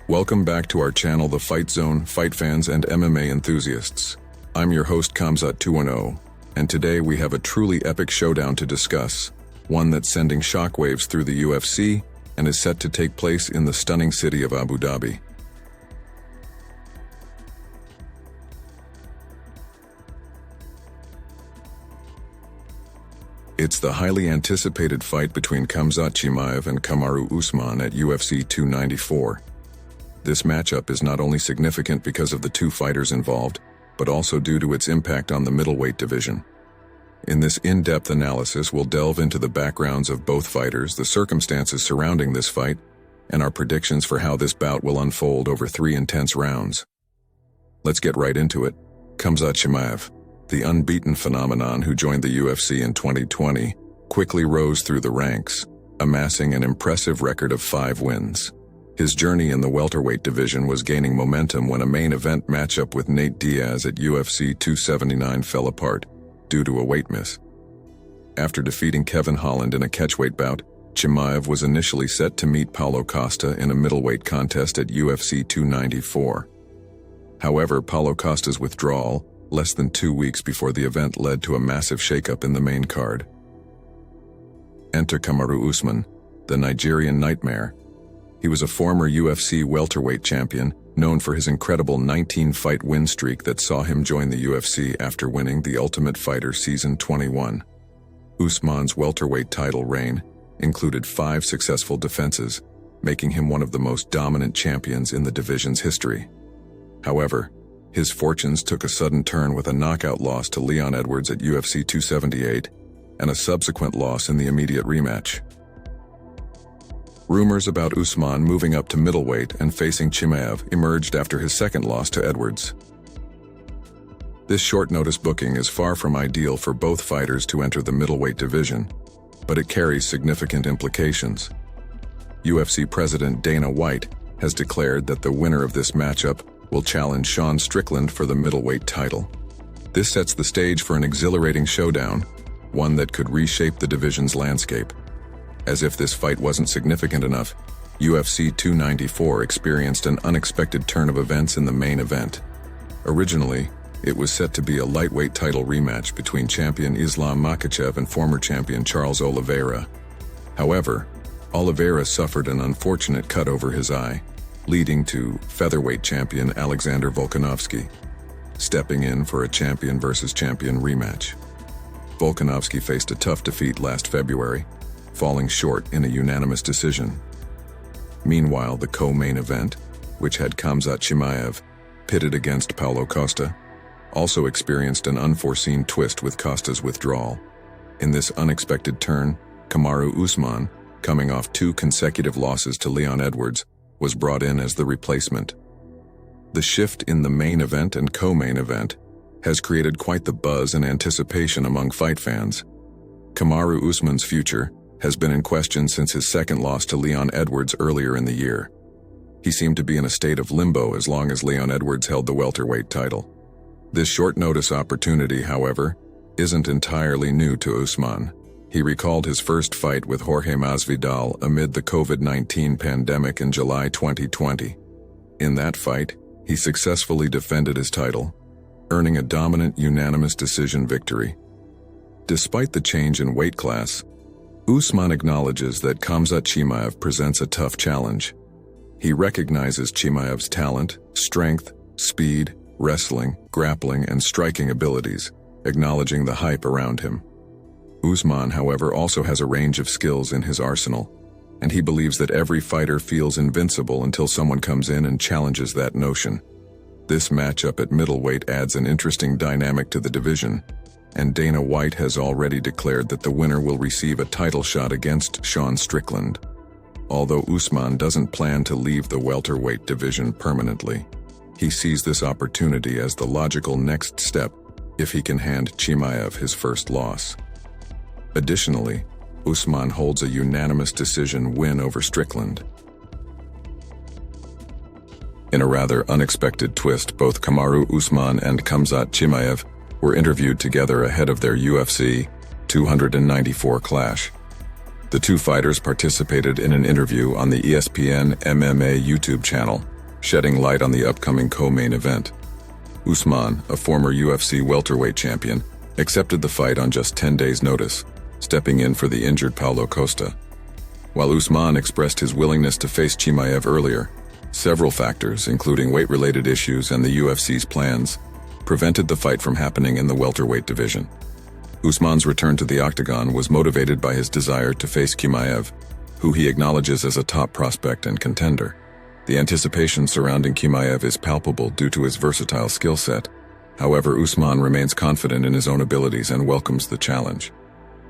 Welcome back to our channel, The Fight Zone, fight fans and MMA enthusiasts. I'm your host Khamzat Chimaev, and today we have a truly epic showdown to discuss, one that's sending shockwaves through the UFC and is set to take place in the stunning city of Abu Dhabi. It's the highly anticipated fight between Khamzat Chimaev and Kamaru Usman at UFC 294. This matchup is not only significant because of the two fighters involved, but also due to its impact on the middleweight division. In this in-depth analysis, we'll delve into the backgrounds of both fighters, the circumstances surrounding this fight, and our predictions for how this bout will unfold over 3 intense rounds. Let's get right into it. Khamzat Chimaev, the unbeaten phenomenon who joined the UFC in 2020, quickly rose through the ranks, amassing an impressive record of 5 wins. His journey in the welterweight division was gaining momentum when a main event matchup with Nate Diaz at UFC 279 fell apart due to a weight miss. After defeating Kevin Holland in a catchweight bout, Chimaev was initially set to meet Paulo Costa in a middleweight contest at UFC 294. However, Paulo Costa's withdrawal, less than 2 weeks before the event, led to a massive shakeup in the main card. Enter Kamaru Usman, the Nigerian Nightmare. He was a former UFC welterweight champion, known for his incredible 19-fight win streak that saw him join the UFC after winning The Ultimate Fighter Season 21. Usman's welterweight title reign included 5 successful defenses, making him one of the most dominant champions in the division's history. However, his fortunes took a sudden turn with a knockout loss to Leon Edwards at UFC 278 and a subsequent loss in the immediate rematch. Rumors about Usman moving up to middleweight and facing Chimaev emerged after his second loss to Edwards. This short-notice booking is far from ideal for both fighters to enter the middleweight division, but it carries significant implications. UFC President Dana White has declared that the winner of this matchup will challenge Sean Strickland for the middleweight title. This sets the stage for an exhilarating showdown, one that could reshape the division's landscape. As if this fight wasn't significant enough, UFC 294 experienced an unexpected turn of events in the main event. Originally, it was set to be a lightweight title rematch between champion Islam Makhachev and former champion Charles Oliveira. However, Oliveira suffered an unfortunate cut over his eye, leading to featherweight champion Alexander Volkanovski stepping in for a champion versus champion rematch. Volkanovski faced a tough defeat last February, falling short in a unanimous decision. Meanwhile, the co-main event, which had Khamzat Chimaev pitted against Paulo Costa, also experienced an unforeseen twist with Costa's withdrawal. In this unexpected turn, Kamaru Usman, coming off 2 consecutive losses to Leon Edwards, was brought in as the replacement. The shift in the main event and co-main event has created quite the buzz and anticipation among fight fans. Kamaru Usman's future has been in question since his second loss to Leon Edwards earlier in the year. He seemed to be in a state of limbo as long as Leon Edwards held the welterweight title. This short-notice opportunity, however, isn't entirely new to Usman. He recalled his first fight with Jorge Masvidal amid the COVID-19 pandemic in July 2020. In that fight, he successfully defended his title, earning a dominant unanimous decision victory. Despite the change in weight class, Usman acknowledges that Khamzat Chimaev presents a tough challenge. He recognizes Chimaev's talent, strength, speed, wrestling, grappling, and striking abilities, acknowledging the hype around him. Usman, however, also has a range of skills in his arsenal, and he believes that every fighter feels invincible until someone comes in and challenges that notion. This matchup at middleweight adds an interesting dynamic to the division, and Dana White has already declared that the winner will receive a title shot against Sean Strickland. Although Usman doesn't plan to leave the welterweight division permanently, he sees this opportunity as the logical next step if he can hand Chimaev his first loss. Additionally, Usman holds a unanimous decision win over Strickland. In a rather unexpected twist, both Kamaru Usman and Khamzat Chimaev were interviewed together ahead of their UFC 294 clash. The two fighters participated in an interview on the ESPN MMA YouTube channel, shedding light on the upcoming co-main event. Usman, a former UFC welterweight champion, accepted the fight on just 10 days' notice, stepping in for the injured Paulo Costa. While Usman expressed his willingness to face Chimaev earlier, several factors, including weight-related issues and the UFC's plans, prevented the fight from happening in the welterweight division. Usman's return to the octagon was motivated by his desire to face Chimaev, who he acknowledges as a top prospect and contender. The anticipation surrounding Chimaev is palpable due to his versatile skill set. However, Usman remains confident in his own abilities and welcomes the challenge.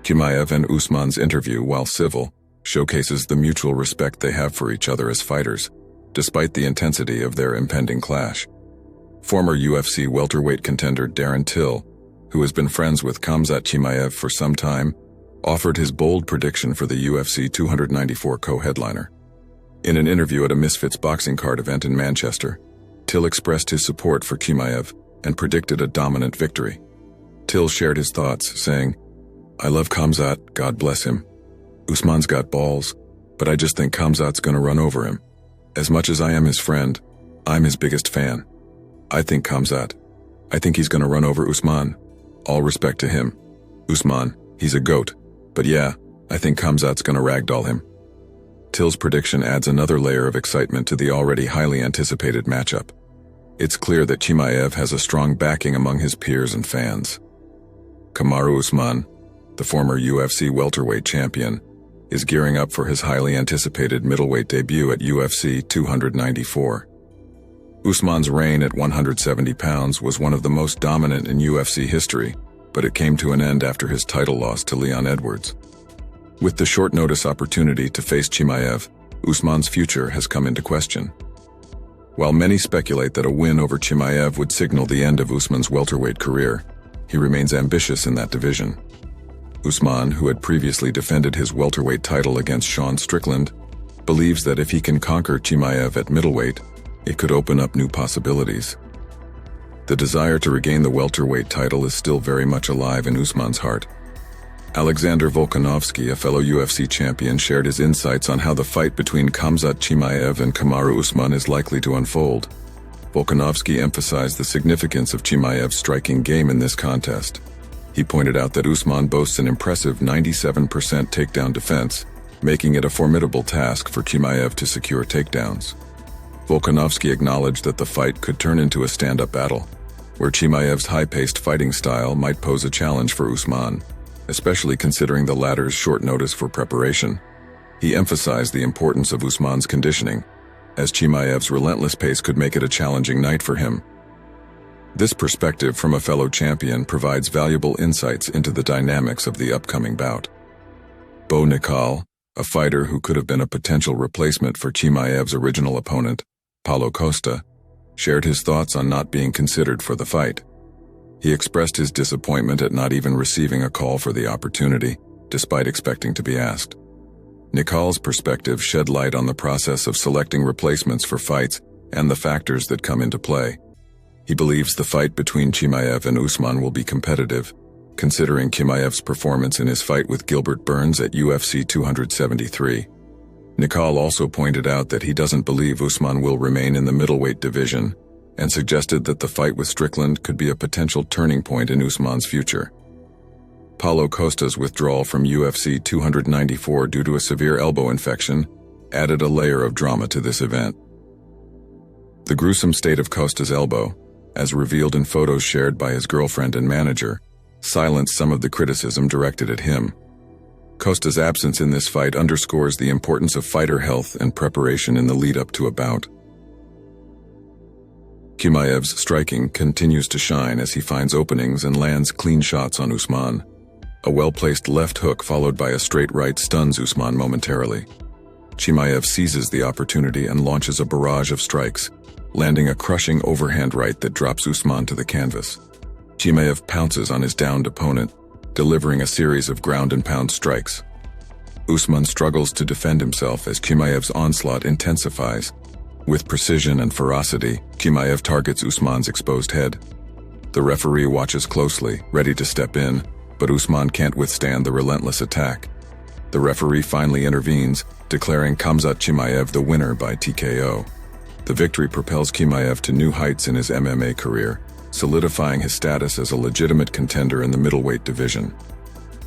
Chimaev and Usman's interview, while civil, showcases the mutual respect they have for each other as fighters, despite the intensity of their impending clash. Former UFC welterweight contender Darren Till, who has been friends with Khamzat Chimaev for some time, offered his bold prediction for the UFC 294 co-headliner. In an interview at a Misfits boxing card event in Manchester, Till expressed his support for Chimaev and predicted a dominant victory. Till shared his thoughts, saying, "I love Khamzat, God bless him. Usman's got balls, but I just think Khamzat's gonna run over him. As much as I am his friend, I'm his biggest fan. I think Khamzat. I think he's gonna run over Usman. All respect to him. Usman, he's a goat. But yeah, I think Khamzat's gonna ragdoll him." Till's prediction adds another layer of excitement to the already highly anticipated matchup. It's clear that Chimaev has a strong backing among his peers and fans. Kamaru Usman, the former UFC welterweight champion, is gearing up for his highly anticipated middleweight debut at UFC 294. Usman's reign at 170 pounds was one of the most dominant in UFC history, but it came to an end after his title loss to Leon Edwards. With the short notice opportunity to face Chimaev, Usman's future has come into question. While many speculate that a win over Chimaev would signal the end of Usman's welterweight career, he remains ambitious in that division. Usman, who had previously defended his welterweight title against Sean Strickland, believes that if he can conquer Chimaev at middleweight, it could open up new possibilities. The desire to regain the welterweight title is still very much alive in Usman's heart. Alexander Volkanovski, a fellow UFC champion, shared his insights on how the fight between Khamzat Chimaev and Kamaru Usman is likely to unfold. Volkanovski emphasized the significance of Chimaev's striking game in this contest. He pointed out that Usman boasts an impressive 97% takedown defense, making it a formidable task for Chimaev to secure takedowns. Volkanovski acknowledged that the fight could turn into a stand-up battle, where Chimaev's high-paced fighting style might pose a challenge for Usman, especially considering the latter's short notice for preparation. He emphasized the importance of Usman's conditioning, as Chimaev's relentless pace could make it a challenging night for him. This perspective from a fellow champion provides valuable insights into the dynamics of the upcoming bout. Bo Nickal, a fighter who could have been a potential replacement for Chimaev's original opponent, Paulo Costa, shared his thoughts on not being considered for the fight. He expressed his disappointment at not even receiving a call for the opportunity, despite expecting to be asked. Nickal's perspective shed light on the process of selecting replacements for fights and the factors that come into play. He believes the fight between Chimaev and Usman will be competitive, considering Chimaev's performance in his fight with Gilbert Burns at UFC 273. Nickal also pointed out that he doesn't believe Usman will remain in the middleweight division, and suggested that the fight with Strickland could be a potential turning point in Usman's future. Paulo Costa's withdrawal from UFC 294 due to a severe elbow infection added a layer of drama to this event. The gruesome state of Costa's elbow, as revealed in photos shared by his girlfriend and manager, silenced some of the criticism directed at him. Costa's absence in this fight underscores the importance of fighter health and preparation in the lead-up to a bout. Chimaev's striking continues to shine as he finds openings and lands clean shots on Usman. A well-placed left hook followed by a straight right stuns Usman momentarily. Chimaev seizes the opportunity and launches a barrage of strikes, landing a crushing overhand right that drops Usman to the canvas. Chimaev pounces on his downed opponent, delivering a series of ground-and-pound strikes. Usman struggles to defend himself as Chimaev's onslaught intensifies. With precision and ferocity, Chimaev targets Usman's exposed head. The referee watches closely, ready to step in, but Usman can't withstand the relentless attack. The referee finally intervenes, declaring Khamzat Chimaev the winner by TKO. The victory propels Chimaev to new heights in his MMA career, solidifying his status as a legitimate contender in the middleweight division.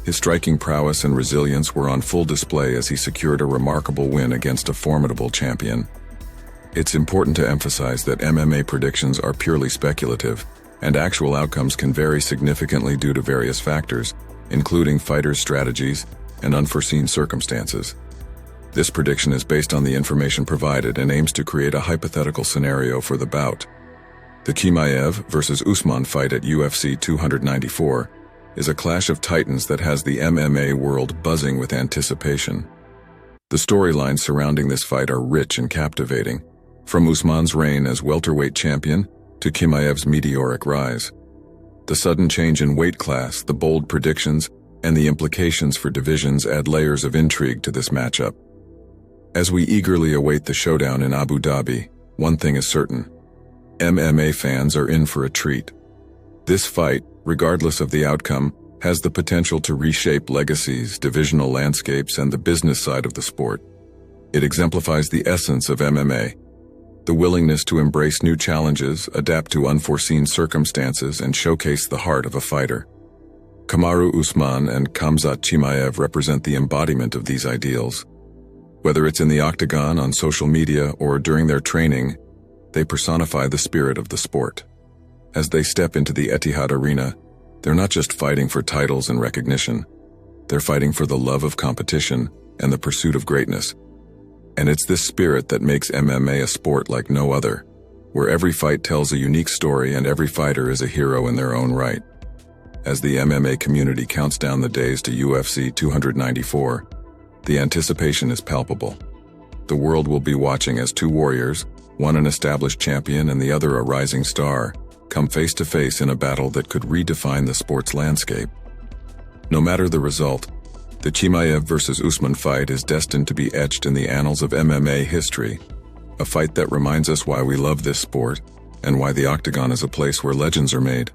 His striking prowess and resilience were on full display as he secured a remarkable win against a formidable champion. It's important to emphasize that MMA predictions are purely speculative, and actual outcomes can vary significantly due to various factors, including fighters' strategies and unforeseen circumstances. This prediction is based on the information provided and aims to create a hypothetical scenario for the bout. The Chimaev vs. Usman fight at UFC 294 is a clash of titans that has the MMA world buzzing with anticipation. The storylines surrounding this fight are rich and captivating, from Usman's reign as welterweight champion to Chimaev's meteoric rise. The sudden change in weight class, the bold predictions, and the implications for divisions add layers of intrigue to this matchup. As we eagerly await the showdown in Abu Dhabi, one thing is certain: MMA fans are in for a treat. This fight, regardless of the outcome, has the potential to reshape legacies, divisional landscapes, and the business side of the sport. It exemplifies the essence of MMA: the willingness to embrace new challenges, adapt to unforeseen circumstances, and showcase the heart of a fighter. Kamaru Usman and Khamzat Chimaev represent the embodiment of these ideals. Whether it's in the octagon, on social media, or during their training, they personify the spirit of the sport. As they step into the Etihad Arena, they're not just fighting for titles and recognition. They're fighting for the love of competition and the pursuit of greatness. And it's this spirit that makes MMA a sport like no other, where every fight tells a unique story and every fighter is a hero in their own right. As the MMA community counts down the days to UFC 294, the anticipation is palpable. The world will be watching as two warriors, one an established champion and the other a rising star, come face to face in a battle that could redefine the sport's landscape. No matter the result, the Chimaev vs. Usman fight is destined to be etched in the annals of MMA history, a fight that reminds us why we love this sport and why the octagon is a place where legends are made.